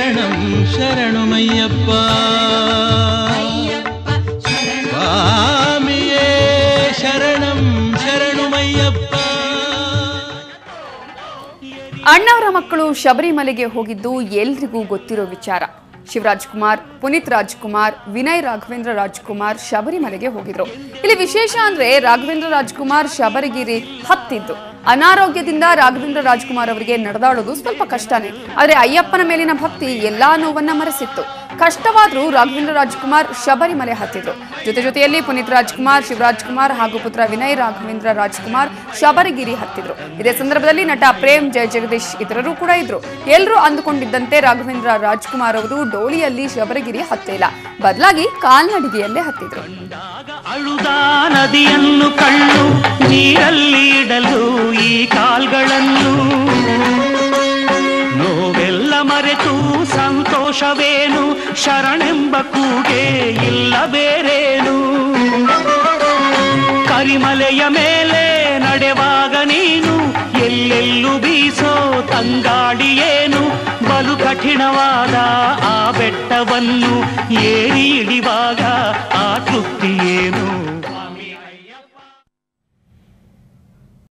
ಶರಣಂ ಶರಣಮಯ್ಯಪ್ಪ ಸ್ವಾಮಿಯೇ ಶರಣಂ ಶರಣಮಯ್ಯಪ್ಪ. ಅಣ್ಣವರ ಮಕ್ಕಳು ಶಬರಿಮಲೆಗೆ ಹೋಗಿದ್ದು ಎಲ್ರಿಗೂ ಗೊತ್ತಿರೋ ವಿಚಾರ. ಶಿವರಾಜ್ ಕುಮಾರ್, ಪುನೀತ್ ರಾಜ್ಕುಮಾರ್, ವಿನಯ್ ರಾಘವೇಂದ್ರ ರಾಜ್ಕುಮಾರ್ ಶಬರಿಮಲೆಗೆ ಹೋಗಿದ್ರು. ಇಲ್ಲಿ ವಿಶೇಷ ಅಂದ್ರೆ ರಾಘವೇಂದ್ರ ರಾಜ್ಕುಮಾರ್ ಶಬರಿಗಿರಿ ಹತ್ತಿದ್ದು. ಅನಾರೋಗ್ಯದಿಂದ ರಾಘವೇಂದ್ರ ರಾಜ್ಕುಮಾರ್ ಅವರಿಗೆ ನಡೆದಾಡೋದು ಸ್ವಲ್ಪ ಕಷ್ಟನೇ. ಆದ್ರೆ ಅಯ್ಯಪ್ಪನ ಮೇಲಿನ ಭಕ್ತಿ ಎಲ್ಲಾ ನೋವನ್ನ ಮರೆಸಿತ್ತು. ಕಷ್ಟವಾದ್ರೂ ರಾಘವೇಂದ್ರ ರಾಜ್ಕುಮಾರ್ ಶಬರಿಮಲೆ ಹತ್ತಿದ್ರು. ಜೊತೆಯಲ್ಲಿ ಪುನೀತ್ ರಾಜ್ಕುಮಾರ್, ಶಿವರಾಜ್ ಕುಮಾರ್ ಹಾಗೂ ಪುತ್ರ ವಿನಯ್ ರಾಘವೇಂದ್ರ ರಾಜ್ಕುಮಾರ್ ಶಬರಿಗಿರಿ ಹತ್ತಿದ್ರು. ಇದೇ ಸಂದರ್ಭದಲ್ಲಿ ನಟ ಪ್ರೇಮ್, ಜಯ ಜಗದೀಶ್ ಇತರರು ಕೂಡ ಇದ್ರು. ಎಲ್ಲರೂ ಅಂದುಕೊಂಡಿದ್ದಂತೆ ರಾಘವೇಂದ್ರ ರಾಜ್ಕುಮಾರ್ ಅವರು ಡೋಲಿಯಲ್ಲಿ ಶಬರಿಗಿರಿ ಹತ್ತಿಲ್ಲ, ಬದಲಾಗಿ ಕಾಲ್ನಡಿಗೆಯಲ್ಲೇ ಹತ್ತಿದ್ರು. ಅಳುದಾ ನದಿಯನ್ನು ಕಳ್ಳು ನೀರಲ್ಲಿ ಇಡಲು ಈ ಕಾಲ್ಗಳನ್ನು ನೋವೆಲ್ಲ ಮರೆತು ಸಂತೋಷವೇನು ಶರಣೆಂಬ ಕೂಗೆ ಇಲ್ಲ ಬೇರೇನು. ಕರಿಮಲೆಯ ಮೇಲೆ ನಡೆವಾಗ ನೀನು ಎಲ್ಲೆಲ್ಲೂ ಬೀಸೋ ತಂಗಾಡಿಯೇನು. ಬಲು ಕಠಿಣವಾದ ಆ ಬೆಟ್ಟವನ್ನು ಏರಿ ಇಳಿವಾಗ